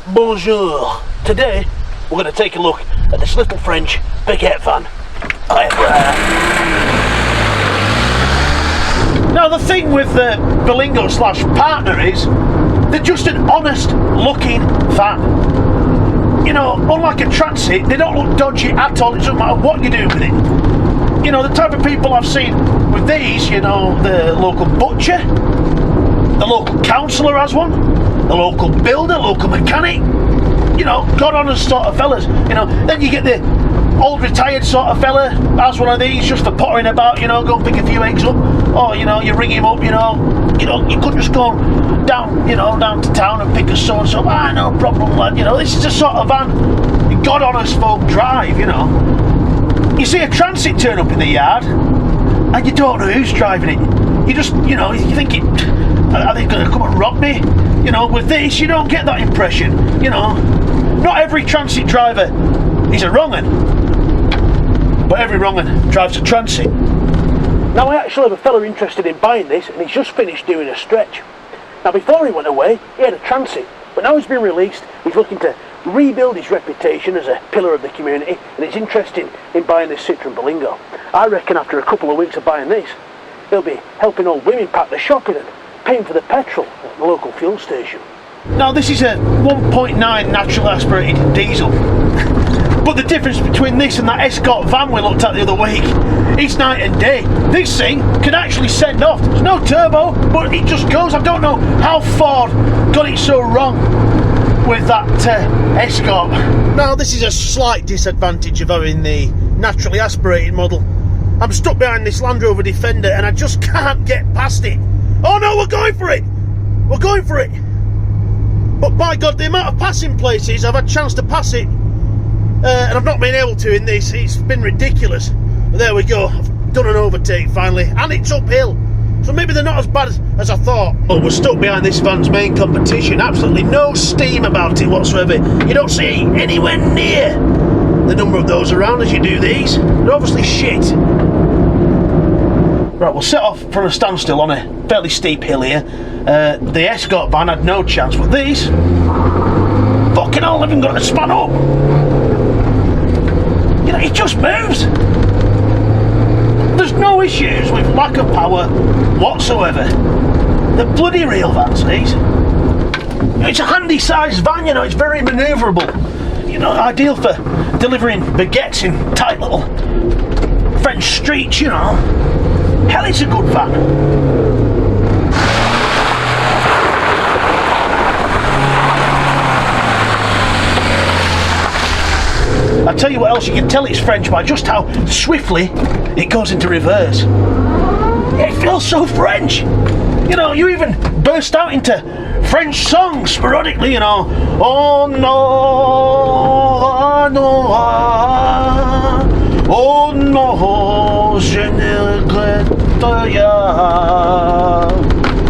Bonjour. Today we're going to take a look at this little French baguette van. Now the thing with the Berlingo / Partner is they're just an honest looking van. You know, unlike a Transit, they don't look dodgy at all. It doesn't matter what you do with it. You know, the type of people I've seen with these, you know, the local butcher, the local councillor has one, the local builder, local mechanic, you know, God honest sort of fellas. You know, then you get the old retired sort of fella has one of these just for pottering about, you know, go and pick a few eggs up, or you know, you ring him up, you could just go down, you know, down to town and pick a so and so. No problem, lad. You know, this is the sort of van God honest folk drive. You know, you see a Transit turn up in the yard, and you don't know who's driving it. You just, you know, you think are they going to come and rob me? You know, with this, you don't get that impression. You know, not every Transit driver is a wrong 'un, but every wrong 'un drives a Transit. Now, I actually have a fella interested in buying this, and he's just finished doing a stretch. Now, before he went away, he had a Transit, but now he's been released. He's looking to rebuild his reputation as a pillar of the community, and he's interested in buying this Citroen Berlingo. I reckon after a couple of weeks of buying this, he'll be helping old women pack their shopping and paying for the petrol at the local fuel station. Now, this is a 1.9 naturally aspirated diesel. But the difference between this and that Escort van we looked at the other week, it's night and day. This thing can actually send off. There's no turbo, but it just goes. I don't know how Ford got it so wrong with that Escort. Now, this is a slight disadvantage of having the naturally aspirated model. I'm stuck behind this Land Rover Defender and I just can't get past it. Oh no, we're going for it! We're going for it! But by God, the amount of passing places I've had a chance to pass it, and I've not been able to in this, it's been ridiculous. But there we go, I've done an overtake finally, and it's uphill. So maybe they're not as bad as I thought. Oh, we're stuck behind this van's main competition, absolutely no steam about it whatsoever. You don't see anywhere near the number of those around as you do these. They're obviously shit. Right, we'll set off from a standstill on a fairly steep hill here. The Escort van had no chance, but these, fucking hell, haven't got a span up. You know, it just moves. There's no issues with lack of power whatsoever. They're bloody real vans, these. It's a handy sized van, you know, it's very manoeuvrable. You know, ideal for delivering baguettes in tight little French streets, you know. Hell, it's a good van. I tell you what else, you can tell it's French by just how swiftly it goes into reverse. It feels so French. You know, you even burst out into French songs sporadically, you know. Oh no, no, oh no, je ne regrette rien.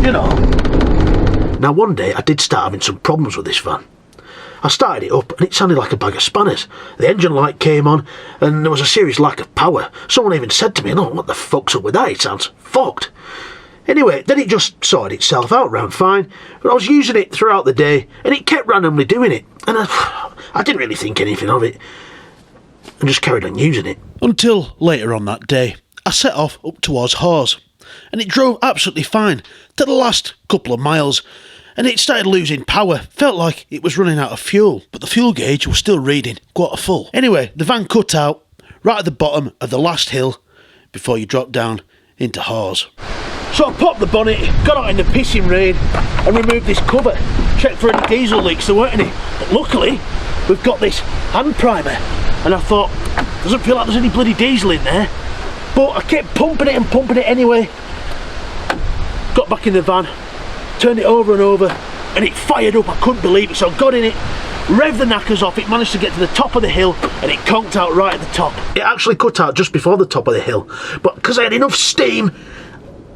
You know. Now, one day I did start having some problems with this van. I started it up and it sounded like a bag of spanners. The engine light came on and there was a serious lack of power. Someone even said to me, "No, what the fuck's up with that? It sounds fucked." Anyway, then it just sorted itself out, ran fine. But I was using it throughout the day and it kept randomly doing it. And I didn't really think anything of it and just carried on using it. Until later on that day, I set off up towards Hawes and it drove absolutely fine to the last couple of miles. And it started losing power, felt like it was running out of fuel, but the fuel gauge was still reading quarter full. Anyway, the van cut out right at the bottom of the last hill before you drop down into Hawes. So I popped the bonnet, got out in the pissing rain and removed this cover, checked for any diesel leaks, there weren't any. But luckily, we've got this hand primer and I thought, doesn't feel like there's any bloody diesel in there. But I kept pumping it anyway. Got back in the van, turned it over and over and it fired up. I couldn't believe it. So I got in it, revved the knackers off, it managed to get to the top of the hill and it conked out right at the top. It actually cut out just before the top of the hill, but because I had enough steam,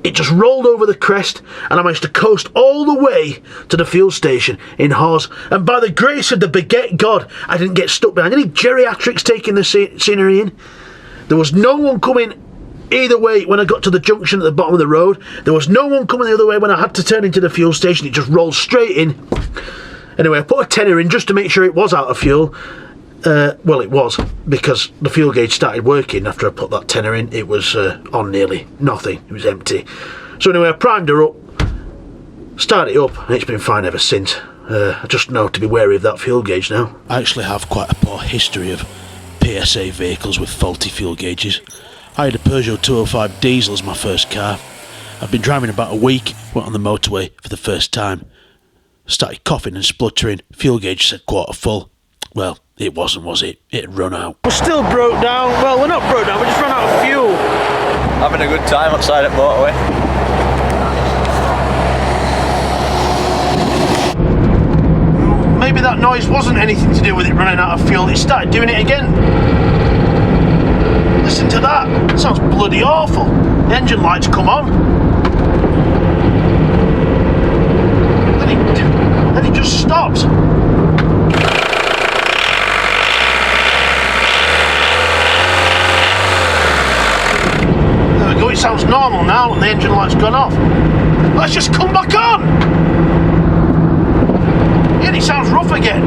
it just rolled over the crest and I managed to coast all the way to the fuel station in Hawes. And by the grace of the baguette god, I didn't get stuck behind any geriatrics taking the scenery in. There was no one coming either way when I got to the junction at the bottom of the road. There was no one coming the other way when I had to turn into the fuel station. It just rolled straight in Anyway, I put a tenner in just to make sure it was out of fuel. Well, it was, because the fuel gauge started working after I put that tenner in. It was on nearly nothing. It was empty. So anyway, I primed her up, started it up, and it's been fine ever since. I just know to be wary of that fuel gauge now. I actually have quite a poor history of PSA vehicles with faulty fuel gauges. I had a Peugeot 205 diesel as my first car. I'd been driving about a week, went on the motorway for the first time. Started coughing and spluttering, fuel gauge said quarter full. Well, it wasn't, was it? It had run out. We're still broke down. Well, we're not broke down, we just ran out of fuel. Having a good time outside at motorway. Maybe that noise wasn't anything to do with it running out of fuel. It started doing it again. Listen to that. It sounds bloody awful. The engine lights come on. Then it just stops. There we go, it sounds normal now and the engine light's gone off. Let's just come back on! Yeah, it sounds rough again.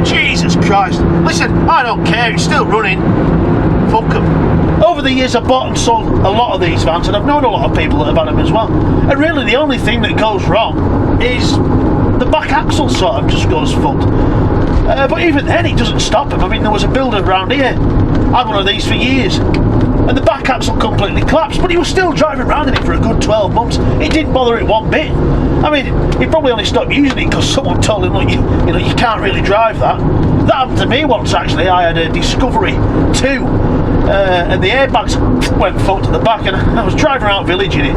Jesus Christ. Listen, I don't care, it's still running. Fuck them. Over the years I've bought and sold a lot of these vans, and I've known a lot of people that have had them as well. And really the only thing that goes wrong is the back axle sort of just goes fucked. But even then it doesn't stop them. I mean, there was a builder around here, I had one of these for years, and the back axle completely collapsed, but he was still driving around in it for a good 12 months. It didn't bother it one bit. I mean, he probably only stopped using it because someone told him, look, you know, you can't really drive that. That happened to me once actually. I had a Discovery 2 and the airbags went fucked at the back, and I was driving around village in it.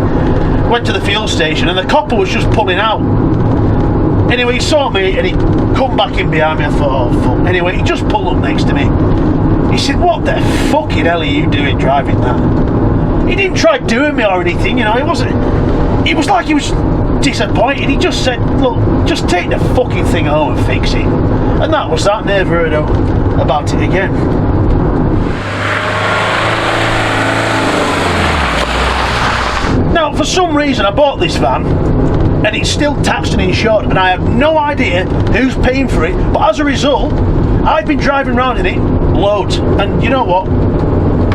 Went to the fuel station and the copper was just pulling out. Anyway, he saw me and he come back in behind me. I thought, oh fuck. Anyway, he just pulled up next to me. He said, what the fucking hell are you doing driving that? He didn't try doing me or anything, you know, it was like he was disappointed. He just said, look, just take the fucking thing home and fix it. And that was that. Never heard about it again. Now, for some reason I bought this van and it's still taxed and insured, and I have no idea who's paying for it, but as a result I've been driving around in it loads, and you know what,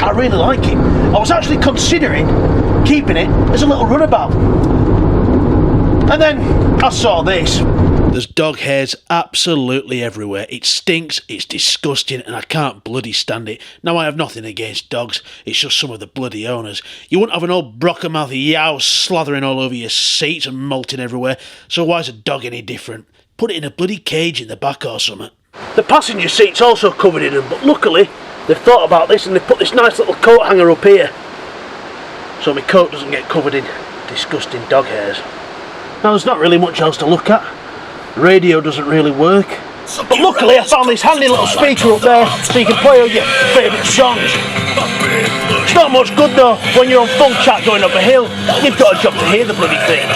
I really like it. I was actually considering keeping it as a little runabout, and then I saw this. There's dog hairs absolutely everywhere. It stinks, it's disgusting, and I can't bloody stand it. Now, I have nothing against dogs, it's just some of the bloody owners. You wouldn't have an old brockermouth yow slathering all over your seats and molting everywhere, so why is a dog any different? Put it in a bloody cage in the back or something. The passenger seat's also covered in them, but luckily they've thought about this and they've put this nice little coat hanger up here, so my coat doesn't get covered in disgusting dog hairs. Now, there's not really much else to look at. Radio doesn't really work, but luckily I found this handy little speaker up there so you can play all your favourite songs. It's not much good though when you're on phone chat going up a hill. You've got a job to hear the bloody thing.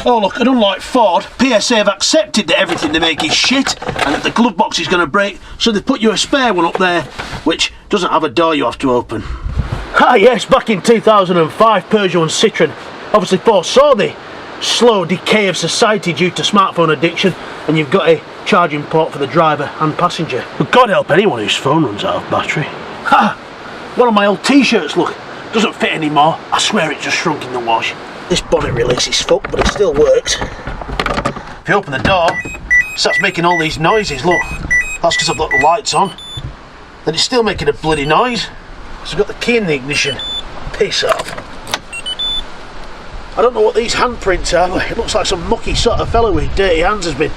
Oh look, and unlike Ford, PSA have accepted that everything they make is shit and that the glove box is going to break, so they've put you a spare one up there which doesn't have a door you have to open. Ah yes, back in 2005 Peugeot and Citroen obviously foresaw the slow decay of society due to smartphone addiction, and you've got a charging port for the driver and passenger. But God help anyone whose phone runs out of battery. Ha! One of my old t-shirts, look, doesn't fit anymore. I swear it just shrunk in the wash. This bonnet release is fucked, but it still works. If you open the door, it starts making all these noises, look. That's because I've got the lights on. Then it's still making a bloody noise. So I've got the key in the ignition. Piss off. I don't know what these handprints are. It looks like some mucky sort of fellow with dirty hands has been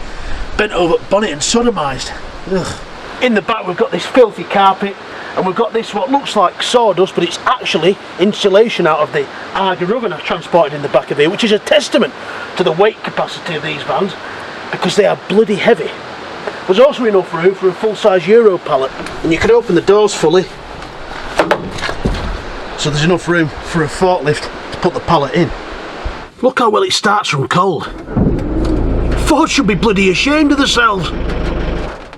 bent over bonnet and sodomised. Ugh. In the back we've got this filthy carpet, and we've got this what looks like sawdust, but it's actually insulation out of the Arga oven I've transported in the back of here, which is a testament to the weight capacity of these vans, because they are bloody heavy. There's also enough room for a full-size Euro pallet, and you can open the doors fully, so there's enough room for a forklift to put the pallet in. Look how well it starts from cold. Ford should be bloody ashamed of themselves.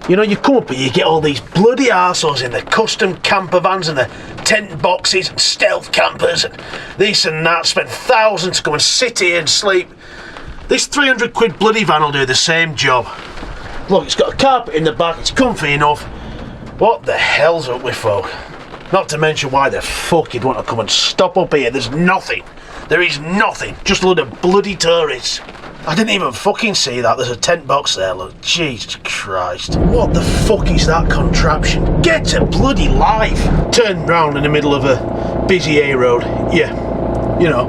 You know, you come up here, you get all these bloody arseholes in the custom camper vans and the tent boxes and stealth campers and this and that, spend thousands to come and sit here and sleep. This 300 quid bloody van will do the same job. Look, it's got a carpet in the back, it's comfy enough. What the hell's up with folk? Not to mention why the fuck you'd want to come and stop up here. There's nothing. There is nothing. Just a load of bloody tourists. I didn't even fucking see that. There's a tent box there, look. Jesus Christ. What the fuck is that contraption? Get a bloody life. Turn round in the middle of a busy A road. Yeah, you know.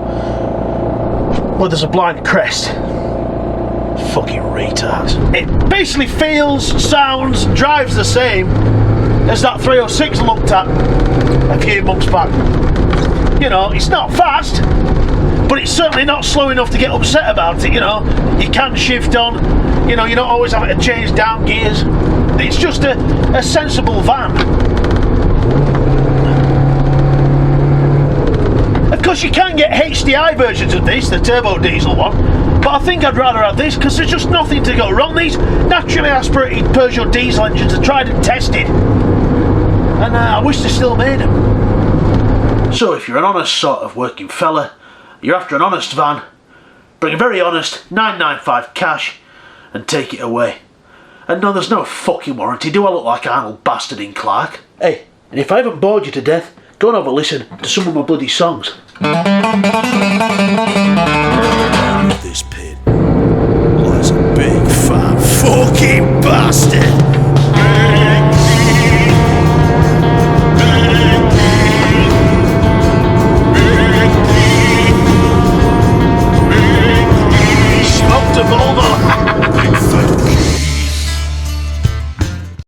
Well, there's a blind crest. Fucking retards. It basically feels, sounds, drives the same as that 306 looked at a few months back. You know, it's not fast, but it's certainly not slow enough to get upset about it, you know. You can shift on, you know, you don't always have to change down gears. It's just a sensible van. Of course, you can get HDI versions of this, the turbo diesel one, but I think I'd rather have this because there's just nothing to go wrong. These naturally aspirated Peugeot diesel engines are tried and tested, and I wish they still made them. So if you're an honest sort of working fella, you're after an honest van, bring a very honest 995 cash and take it away. And no, there's no fucking warranty. Do I look like Arnold Bastard in Clark? Hey, and if I haven't bored you to death, go and have a listen to some of my bloody songs. This pit lies a big fat fucking bastard.